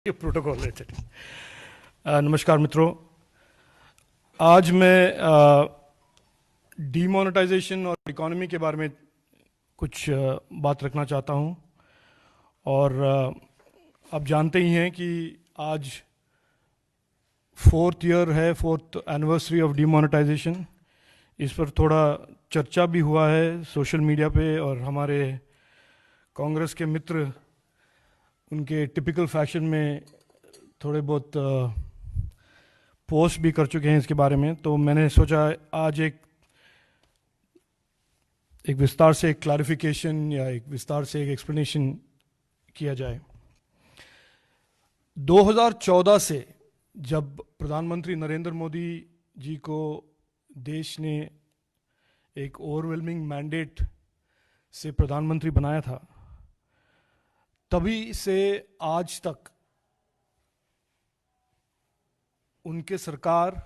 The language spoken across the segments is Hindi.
ये प्रोटोकॉल है। चलिए, नमस्कार मित्रों। आज मैं डीमोनेटाइजेशन और इकोनॉमी के बारे में कुछ बात रखना चाहता हूं। और आप जानते ही हैं कि आज फोर्थ एनिवर्सरी ऑफ डीमोनेटाइजेशन। इस पर थोड़ा चर्चा भी हुआ है सोशल मीडिया पे, और हमारे कांग्रेस के मित्र उनके टिपिकल फैशन में थोड़े बहुत पोस्ट भी कर चुके हैं इसके बारे में। तो मैंने सोचा आज एक विस्तार से एक क्लैरिफिकेशन या एक विस्तार से एक एक्सप्लेनेशन किया जाए। 2014 से जब प्रधानमंत्री नरेंद्र मोदी जी को देश ने एक ओवरवेलमिंग मैंडेट से प्रधानमंत्री बनाया था, तभी से आज तक उनके सरकार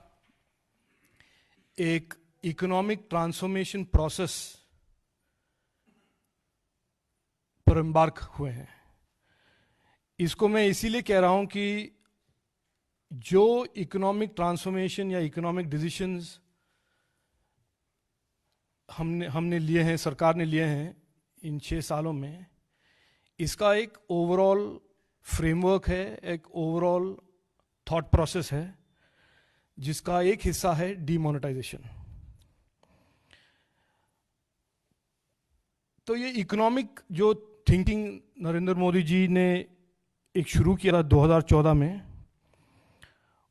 एक इकोनॉमिक ट्रांसफॉर्मेशन प्रोसेस पर एम्बार्क हुए हैं। इसको मैं इसीलिए कह रहा हूं कि जो इकोनॉमिक ट्रांसफॉर्मेशन या इकोनॉमिक डिसीजंस हमने लिए हैं, सरकार ने लिए हैं इन 6 सालों में, इसका एक ओवरऑल फ्रेमवर्क है, एक ओवरऑल थॉट प्रोसेस है, जिसका एक हिस्सा है डीमोनेटाइजेशन। तो ये इकोनॉमिक जो थिंकिंग नरेंद्र मोदी जी ने एक शुरू किया था 2014 में,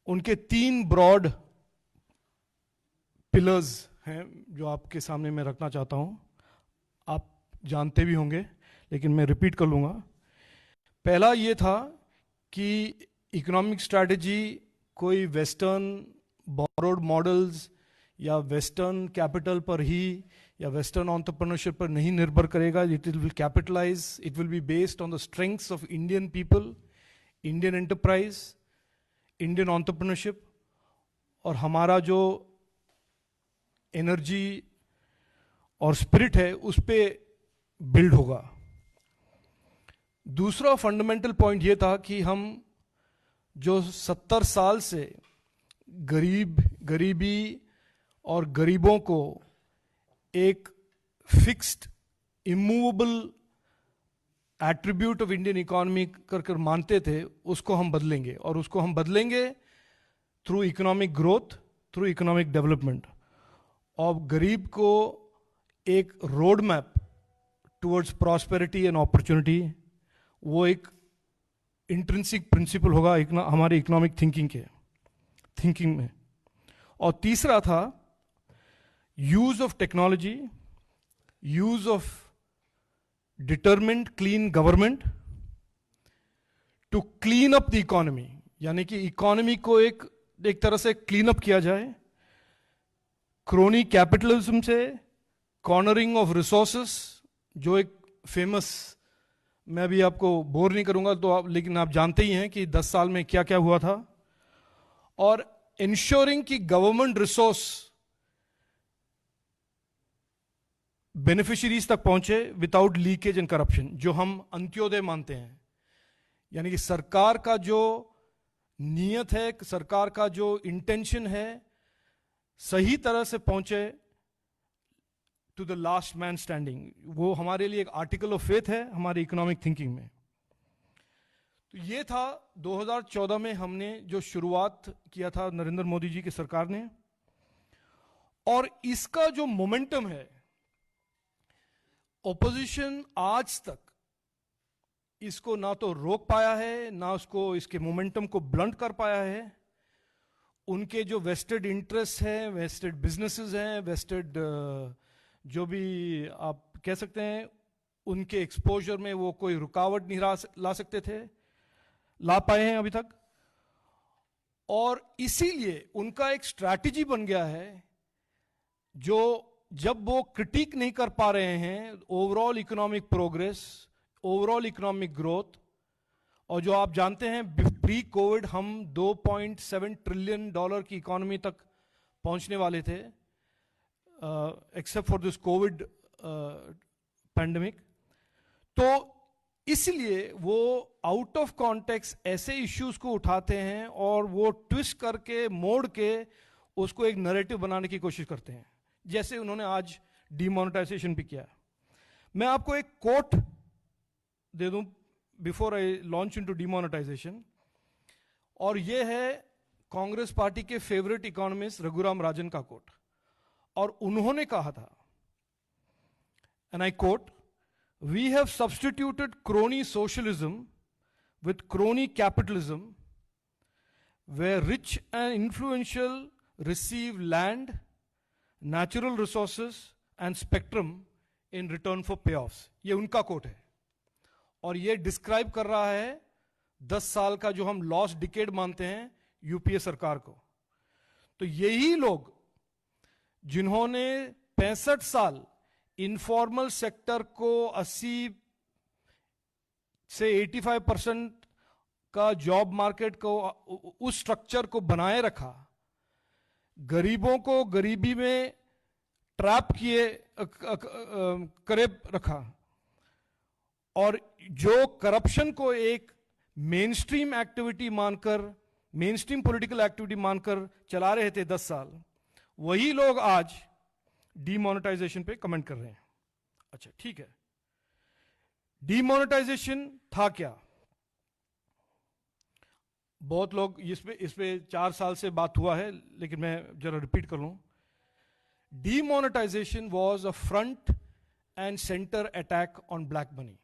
उनके 3 ब्रॉड पिलर्स हैं जो आपके सामने मैं रखना चाहता हूं। आप जानते भी होंगे, लेकिन मैं रिपीट कर लूँगा। पहला ये था कि इकोनॉमिक स्ट्रैटेजी कोई वेस्टर्न बोरोड मॉडल्स या वेस्टर्न कैपिटल पर ही या वेस्टर्न एंटरप्रेन्योरशिप पर नहीं निर्भर करेगा। It will capitalize, it will be based on the strengths of Indian people, Indian enterprise, Indian entrepreneurship, और हमारा जो एनर्जी और स्पिरिट है उस पे बिल्ड होगा। दूसरा फंडामेंटल पॉइंट यह था कि हम जो 70 साल से गरीबी और गरीबों को एक fixed immovable attribute of Indian economy कर मानते थे, उसको हम बदलेंगे, और उसको हम बदलेंगे through economic growth, through economic development. और गरीब को एक road map towards prosperity and opportunity, वो एक इंट्रिंसिक प्रिंसिपल होगा हमारे इकोनॉमिक थिंकिंग में। और तीसरा था use of technology, use of determined clean government to clean up the economy, यानी कि इकोनॉमी को एक तरह से क्लीन अप किया जाए, क्रोनी कैपिटलिज्म से, कॉर्नरिंग ऑफ रिसोर्सेस, जो एक फेमस, मैं अभी आपको बोर नहीं करूंगा लेकिन आप जानते ही हैं कि 10 साल में क्या क्या हुआ था, और इंश्योरिंग कि गवर्नमेंट रिसोर्स बेनिफिशियरीज तक पहुंचे विदाउट लीकेज एंड करप्शन, जो हम अंत्योदय मानते हैं। यानी कि सरकार का जो नियत है, सरकार का जो इंटेंशन है, सही तरह से पहुंचे to the last man standing. वो हमारे लिए एक आर्टिकल ऑफ फेथ है हमारी इकोनॉमिक थिंकिंग में। तो ये था 2014 में हमने जो शुरुआत किया था नरेंद्र मोदी जी की सरकार ने, और इसका जो मोमेंटम है, ऑपोजिशन आज तक इसको ना तो रोक पाया है, ना उसको इसके मोमेंटम को ब्लंट कर पाया है। उनके जो वेस्टेड इंटरेस्ट हैं, वेस्टेड बिजनेसेस हैं, वेस्टेड जो भी आप कह सकते हैं, उनके एक्सपोजर में वो कोई रुकावट नहीं ला सकते थे, ला पाए हैं अभी तक। और इसीलिए उनका एक स्ट्रैटेजी बन गया है, जो जब वो क्रिटिक नहीं कर पा रहे हैं overall economic progress, overall economic growth, और जो आप जानते हैं प्री कोविड हम $2.7 ट्रिलियन की इकोनॉमी तक पहुंचने वाले थे, except for this Covid pandemic. तो इसलिए वो आउट ऑफ कॉन्टेक्स्ट ऐसे इश्यूज को उठाते हैं और वो ट्विस्ट करके मोड़ के उसको एक नैरेटिव बनाने की कोशिश करते हैं, जैसे उन्होंने आज डीमोनेटाइजेशन भी किया। मैं आपको एक कोट दे दूं before I launch into demonetization, और ये है कांग्रेस पार्टी के फेवरेट इकोनॉमिस्ट रघुराम राजन का कोट। और उन्होंने कहा था, and I quote, we have substituted crony socialism with crony capitalism, where rich and influential receive land, natural resources and spectrum in return for payoffs. ये उनका कोट है और ये डिस्क्राइब कर रहा है 10 साल का जो हम लॉस्ट डिकेड मानते हैं यूपीए सरकार को। तो यही लोग जिन्होंने 65 साल इनफॉर्मल सेक्टर को 80 से 85% का जॉब मार्केट को, उस स्ट्रक्चर को बनाए रखा, गरीबों को गरीबी में ट्रैप किए करे रखा, और जो करप्शन को एक मेन स्ट्रीम एक्टिविटी मानकर, मेन स्ट्रीम पॉलिटिकल एक्टिविटी मानकर चला रहे थे 10 साल, वही लोग आज डीमोनेटाइजेशन पे कमेंट कर रहे हैं। अच्छा ठीक है, डीमोनेटाइजेशन था क्या? बहुत लोग इस पे 4 साल से बात हुआ है, लेकिन मैं जरा रिपीट कर लूं। Demonetization was a front and centre attack on black money.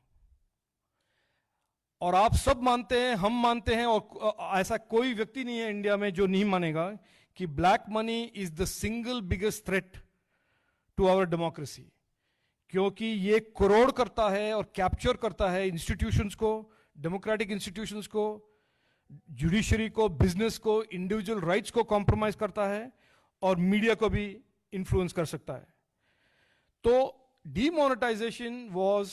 और आप सब मानते हैं, हम मानते हैं, और ऐसा कोई व्यक्ति नहीं है इंडिया में जो नहीं मानेगा कि black money is the single biggest threat to our democracy, क्योंकि ये करोड़ करता है और कैप्चर करता है इंस्टीट्यूशंस को, डेमोक्रेटिक इंस्टीट्यूशंस को, जुडिशरी को, बिजनेस को, इंडिविजुअल राइट्स को कॉम्प्रोमाइज करता है, और मीडिया को भी इन्फ्लुएंस कर सकता है। तो demonetization was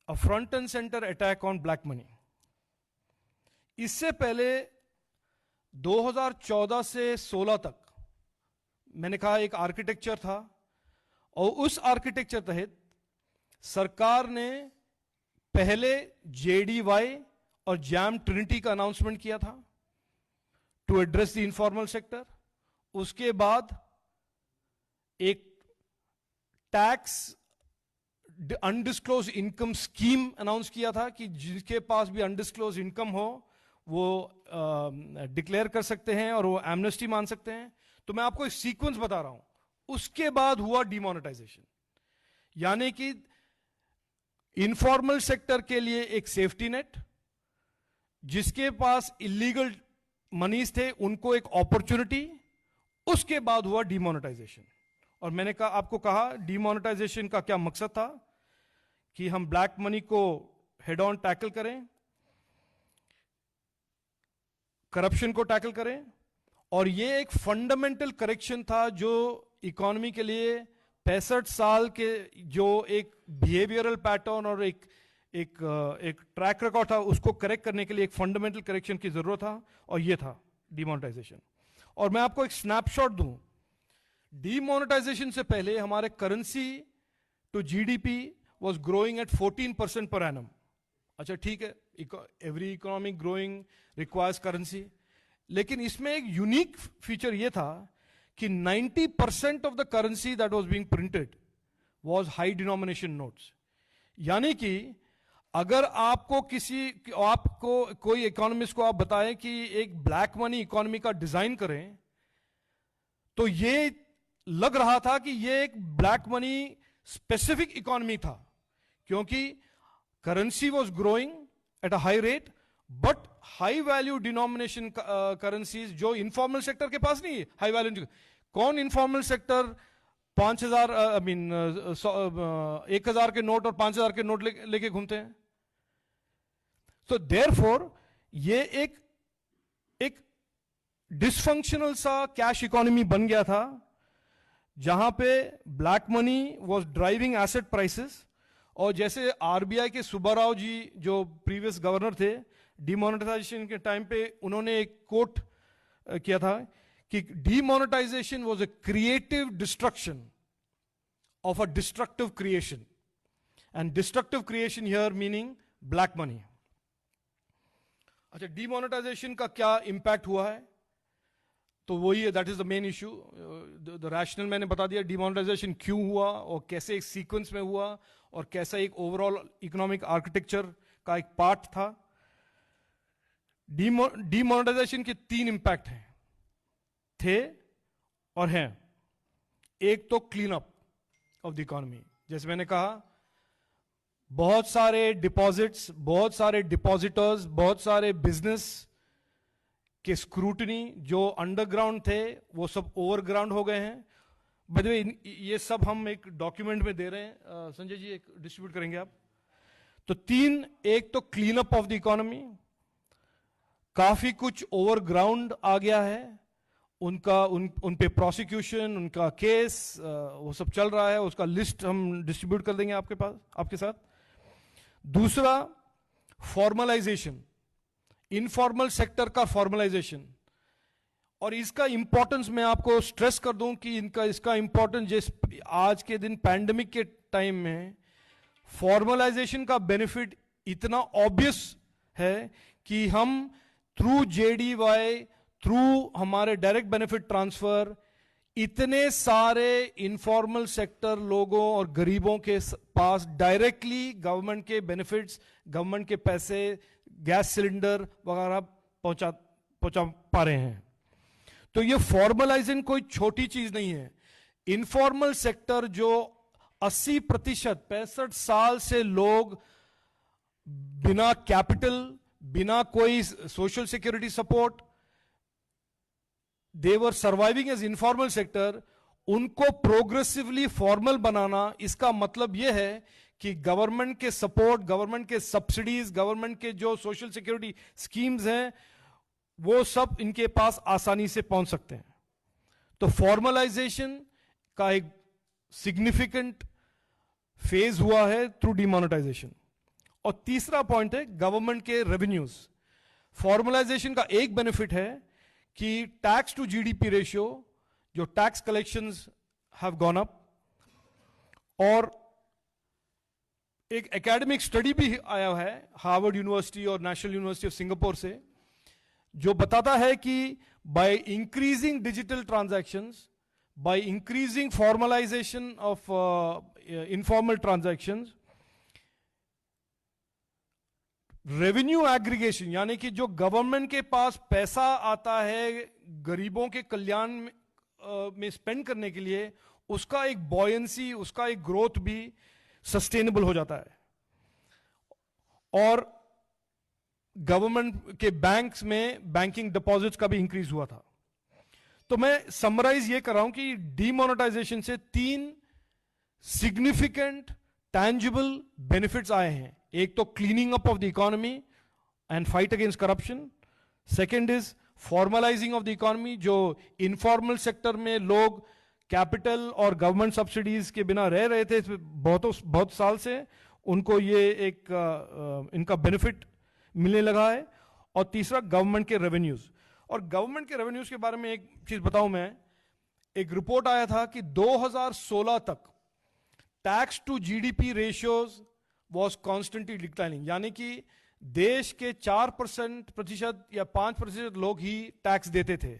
a front and centre attack on black money. इससे पहले 2014 से 16 तक मैंने कहा एक आर्किटेक्चर था, और उस आर्किटेक्चर तहत सरकार ने पहले जेडीवाई और जैम ट्रिनिटी का अनाउंसमेंट किया था to address the informal sector. उसके बाद एक tax undisclosed income scheme announce किया था कि जिसके पास भी अनडिस्क्लोज इनकम हो वो डिक्लेयर कर सकते हैं और वो एमनेस्टी मान सकते हैं। तो मैं आपको एक सीक्वेंस बता रहा हूं। उसके बाद हुआ डीमोनेटाइजेशन, यानी कि इनफॉर्मल सेक्टर के लिए एक सेफ्टी नेट, जिसके पास इलीगल मनीज थे उनको एक अपॉर्चुनिटी। उसके बाद हुआ डीमोनेटाइजेशन। और मैंने आपको कहा डीमोनेटाइजेशन का क्या मकसद था, कि हम ब्लैक मनी को हेड ऑन टैकल करें, करप्शन को टैकल करें, और ये एक फंडामेंटल करेक्शन था जो इकोनॉमी के लिए 65 साल के जो एक बिहेवियरल पैटर्न और एक ट्रैक रिकॉर्ड था उसको करेक्ट करने के लिए एक फंडामेंटल करेक्शन की जरूरत था, और ये था डीमोनेटाइजेशन। और मैं आपको एक स्नैपशॉट दूं, डीमोनेटाइजेशन से पहले हमारे currency to GDP was growing at 14% per annum. अच्छा ठीक है, every economic growing requires currency, लेकिन इसमें एक यूनिक फीचर यह था कि 90% of the currency that was being printed was high denomination notes. यानी कि अगर आपको कोई इकोनॉमिस्ट को आप बताएं कि एक ब्लैक मनी इकोनॉमी का डिजाइन करें, तो ये लग रहा था कि ये एक ब्लैक मनी स्पेसिफिक इकोनॉमी था, क्योंकि currency was growing at a high rate, but high value denomination currencies जो इनफॉर्मल सेक्टर के पास नहीं है, हाई वैल्यू। कौन इनफॉर्मल सेक्टर 5000 1000 के नोट और 5000 के नोट लेके घूमते हैं? तो देयरफॉर ये एक डिसफंक्शनल सा कैश इकोनॉमी बन गया था, जहां पे black money was driving asset prices. और जैसे आरबीआई के सुब्बाराव जी जो प्रीवियस गवर्नर थे, डीमोनेटाइजेशन के टाइम पे उन्होंने एक कोट किया था कि demonetization was a creative destruction of a destructive creation. And destructive creation here meaning black money. अच्छा, डिमोनेटाइजेशन का क्या इंपैक्ट हुआ है? तो वही है, that is the main issue. The rationale मैंने बता दिया, डिमोनेटाइजेशन क्यों हुआ और कैसे एक सीक्वेंस में हुआ और कैसा एक ओवरऑल इकोनॉमिक आर्किटेक्चर का एक पार्ट था। डिमोनेटाइजेशन के 3 इंपैक्ट हैं, थे और हैं। एक तो clean up of the economy, जैसे मैंने कहा, बहुत सारे डिपॉजिट्स, बहुत सारे डिपॉजिटर्स, बहुत सारे बिजनेस के स्क्रूटनी जो अंडरग्राउंड थे वो सब ओवरग्राउंड हो गए हैं। बाय द वे, ये सब हम एक डॉक्यूमेंट में दे रहे हैं, संजय जी एक डिस्ट्रीब्यूट करेंगे आप। तो 3, एक तो clean up of the economy, काफी कुछ ओवरग्राउंड आ गया है, उन पे प्रोसिक्यूशन, उनका केस वो सब चल रहा है, उसका लिस्ट हम डिस्ट्रीब्यूट कर देंगे आपके पास, आपके साथ। दूसरा, फॉर्मलाइजेशन, इनफॉर्मल सेक्टर का फॉर्मलाइजेशन, और इसका इंपॉर्टेंस मैं आपको स्ट्रेस कर दूं कि इसका इंपॉर्टेंस जिस आज के दिन पैंडेमिक के टाइम में फॉर्मलाइजेशन का बेनिफिट इतना ऑब्वियस है कि हम थ्रू जेडीवाई, थ्रू हमारे डायरेक्ट बेनिफिट ट्रांसफर, इतने सारे इनफॉर्मल सेक्टर लोगों और गरीबों के पास डायरेक्टली गवर्नमेंट के बेनिफिट्स, गवर्नमेंट के पैसे, गैस सिलेंडर वगैरह पहुंचा पा रहे हैं। तो ये फॉर्मलाइजेशन कोई छोटी चीज नहीं है। इनफॉर्मल सेक्टर जो 80%, 65 साल से लोग बिना कैपिटल, बिना कोई सोशल सिक्योरिटी सपोर्ट, दे वर सर्वाइविंग एज इनफॉर्मल सेक्टर, उनको प्रोग्रेसिवली फॉर्मल बनाना, इसका मतलब यह है कि गवर्नमेंट के सपोर्ट, गवर्नमेंट के सब्सिडीज, गवर्नमेंट के जो सोशल सिक्योरिटी स्कीम्स हैं, वो सब इनके पास आसानी से पहुंच सकते हैं। तो फॉर्मलाइजेशन का एक सिग्निफिकेंट फेज हुआ है थ्रू डिमोनेटाइजेशन। और तीसरा पॉइंट है गवर्नमेंट के रेवेन्यूज। फॉर्मलाइजेशन का एक बेनिफिट है कि टैक्स टू जीडीपी रेशियो, जो tax collections have gone up, और एक एकेडमिक स्टडी भी आया है हार्वर्ड यूनिवर्सिटी और नेशनल यूनिवर्सिटी ऑफ सिंगापुर से, जो बताता है कि by increasing digital transactions, by increasing formalisation of informal transactions, revenue aggregation, यानी कि जो गवर्नमेंट के पास पैसा आता है गरीबों के कल्याण में स्पेंड करने के लिए, उसका एक बॉयंसी, उसका एक ग्रोथ भी सस्टेनेबल हो जाता है। और गवर्नमेंट के बैंक्स में बैंकिंग डिपॉजिट्स का भी इंक्रीज हुआ था। तो मैं समराइज ये कर रहा हूं कि डीमोनेटाइजेशन से 3 सिग्निफिकेंट टैंजिबल बेनिफिट्स आए हैं। एक तो cleaning up of the economy and fight against corruption. Second is formalising of the economy, जो इनफॉर्मल सेक्टर में लोग कैपिटल और गवर्नमेंट सब्सिडीज के बिना रह रहे थे बहुत साल से, उनको ये एक इनका बेनिफिट मिलने लगा है। और तीसरा, गवर्नमेंट के रेवेन्यूज। और गवर्नमेंट के रेवेन्यूज के बारे में एक चीज बताऊं मैं, एक रिपोर्ट आया था कि 2016 तक tax to GDP ratios was constantly declining, यानी कि देश के 4% या 5% लोग ही टैक्स देते थे।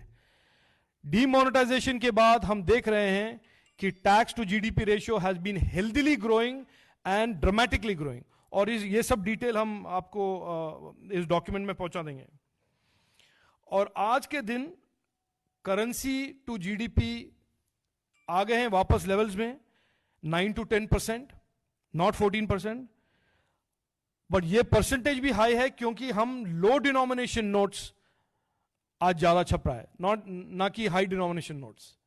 डीमोनेटाइजेशन के बाद हम देख रहे हैं कि tax to GDP ratio has been healthily growing and dramatically growing. और ये सब डिटेल हम आपको इस डॉक्यूमेंट में पहुंचा देंगे। और आज के दिन करेंसी टू जीडीपी आ गए हैं वापस लेवल्स में 9 to 10%, नॉट 14%। बट ये परसेंटेज भी हाई है क्योंकि हम लो डिनोमिनेशन नोट्स आज ज्यादा छप रहा है, ना कि हाई डिनोमिनेशन नोट्स।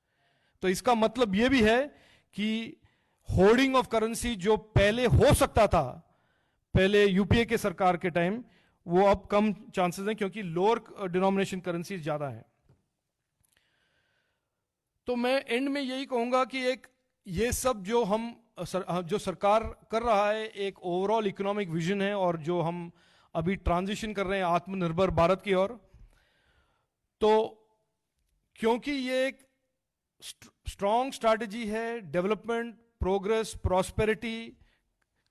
तो इसका मतलब यह भी है कि होर्डिंग ऑफ करेंसी जो पहले हो सकता था, पहले यूपीए के सरकार के टाइम, वो अब कम चांसेस हैं क्योंकि लोअर डिनोमिनेशन करेंसी ज्यादा है। तो मैं एंड में यही कहूंगा कि एक ये सब जो सरकार कर रहा है एक ओवरऑल इकोनॉमिक विजन है, और जो हम अभी ट्रांजिशन कर रहे हैं आत्मनिर्भर भारत की ओर, तो क्योंकि ये एक स्ट्रॉन्ग स्ट्रैटेजी है development, progress, prosperity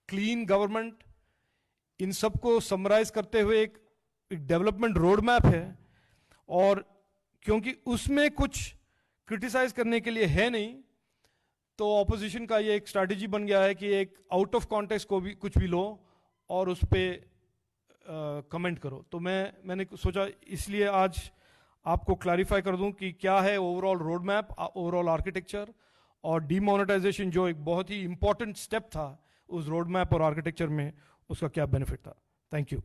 clean government, इन सबको समराइज करते हुए एक डेवलपमेंट रोड मैप है। और क्योंकि उसमें कुछ क्रिटिसाइज करने के लिए है नहीं, तो ऑपोजिशन का ये एक स्ट्रैटेजी बन गया है कि एक आउट ऑफ कॉन्टेक्स्ट को भी कुछ भी लो और उस पर कमेंट करो। तो मैंने सोचा इसलिए आज आपको क्लैरिफाई कर दूं कि क्या है overall road map, overall architecture, और डीमोनेटाइजेशन जो एक बहुत ही इंपॉर्टेंट स्टेप था उस रोड मैप और आर्किटेक्चर में, उसका क्या बेनिफिट था। Thank you.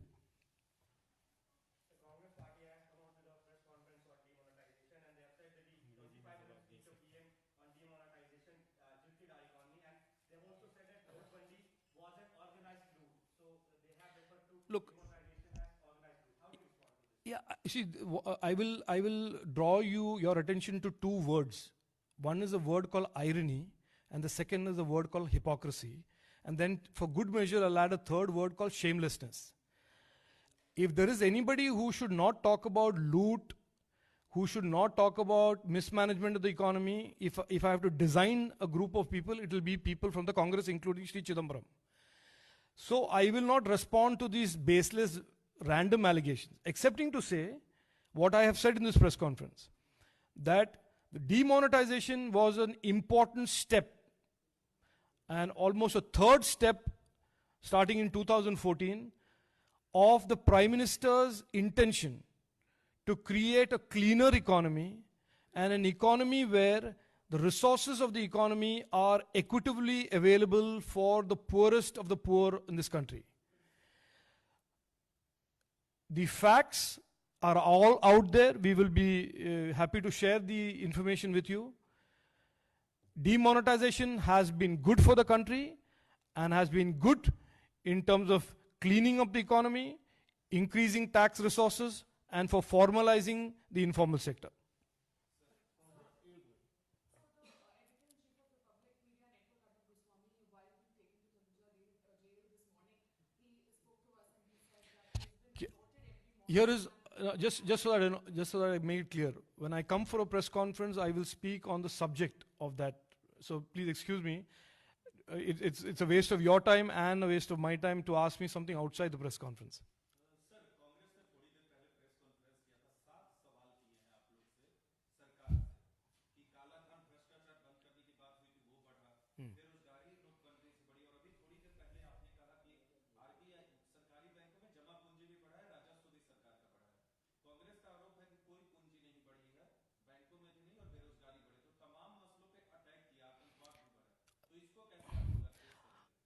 Look, yeah, see, I will draw your attention to two words. One is a word called irony, and the second is a word called hypocrisy. And then, for good measure, I'll add a third word called shamelessness. If there is anybody who should not talk about loot, who should not talk about mismanagement of the economy, if I have to design a group of people, it will be people from the Congress, including Sri Chidambaram. So I will not respond to these baseless, random allegations, excepting to say what I have said in this press conference, that the demonetization was an important step, and almost a third step starting in 2014 of the Prime Minister's intention to create a cleaner economy, and an economy where the resources of the economy are equitably available for the poorest of the poor in this country. The facts are all out there. We will be happy to share the information with you. Demonetization has been good for the country and has been good in terms of cleaning up the economy, increasing tax resources, and for formalizing the informal sector. Here is just so that I made it clear. When I come for a press conference, I will speak on the subject of that. So please excuse me. It's a waste of your time and a waste of my time to ask me something outside the press conference.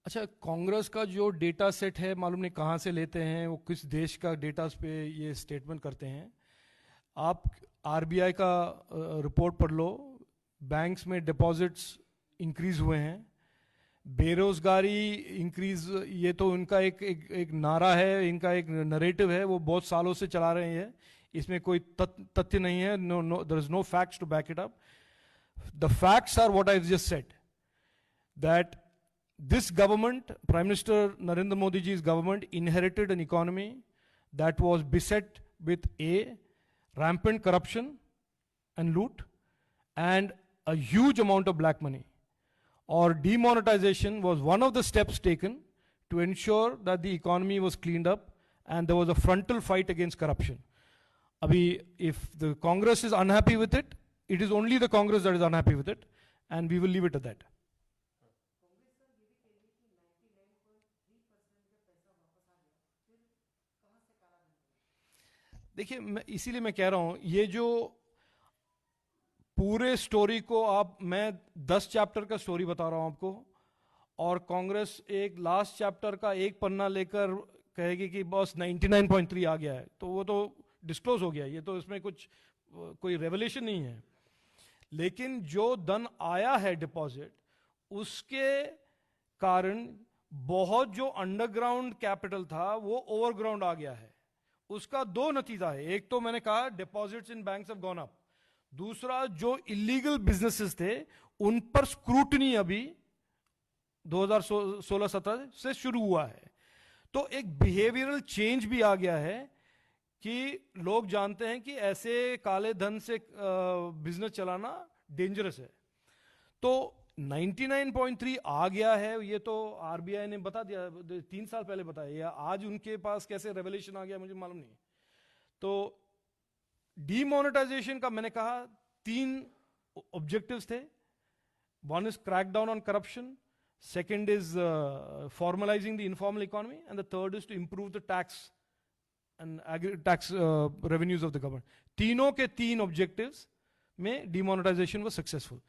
अच्छा, कांग्रेस का जो डेटा सेट है, मालूम नहीं कहाँ से लेते हैं, वो किस देश का डेटा पे ये स्टेटमेंट करते हैं। आप आरबीआई का रिपोर्ट पढ़ लो, बैंक्स में डिपॉजिट्स इंक्रीज हुए हैं, बेरोजगारी इंक्रीज, ये तो उनका एक नारा है, इनका एक नरेटिव है, वो बहुत सालों से चला रहे हैं, इसमें कोई तथ्य नहीं है, there is no facts to back it up. The facts are what I just said, that this government, Prime Minister Narendra Modi ji's government, inherited an economy that was beset with rampant corruption and loot, and a huge amount of black money. Or demonetization was one of the steps taken to ensure that the economy was cleaned up and there was a frontal fight against corruption. Abhi, if the Congress is unhappy with it, it is only the Congress that is unhappy with it, and we will leave it at that. देखिए, इसीलिए मैं कह रहा हूं, ये जो पूरे स्टोरी को मैं 10 चैप्टर का स्टोरी बता रहा हूं आपको, और कांग्रेस एक लास्ट चैप्टर का एक पन्ना लेकर कहेगी कि बस 99.3 आ गया है, तो वो तो डिस्क्लोज हो गया, ये तो इसमें कोई रेवलेशन नहीं है। लेकिन जो धन आया है डिपॉजिट, उसके कारण बहुत जो अंडरग्राउंड कैपिटल था वो ओवरग्राउंड आ गया है। उसका दो नतीजा है, एक तो मैंने कहा deposits in banks have gone up, दूसरा जो इलीगल बिजनेसेस थे उन पर स्क्रूटनी अभी 2016-17 से शुरू हुआ है। तो एक बिहेवियरल चेंज भी आ गया है कि लोग जानते हैं कि ऐसे काले धन से बिजनेस चलाना डेंजरस है। तो 99.3 आ गया है, ये तो आरबीआई ने बता दिया 3 साल पहले बताया, या आज उनके पास कैसे रेवलेशन आ गया मुझे मालूम नहीं। तो डीमोनेटाइजेशन का मैंने कहा 3 ऑब्जेक्टिव्स थे। One is crack down on corruption, second is formalizing the informal economy, and the third is to improve the tax and tax revenues of the government. तीनों के 3 ऑब्जेक्टिव्स में डिमोनेटाइजेशन वो सक्सेसफुल।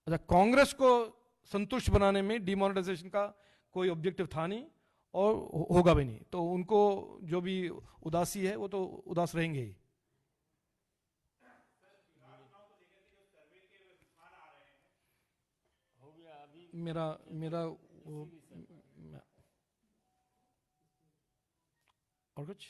अच्छा, कांग्रेस को संतुष्ट बनाने में डिमोनेटाइजेशन का कोई ऑब्जेक्टिव था नहीं और होगा भी नहीं, तो उनको जो भी उदासी है वो तो उदास रहेंगे ही। मेरा मेरा वो, और कुछ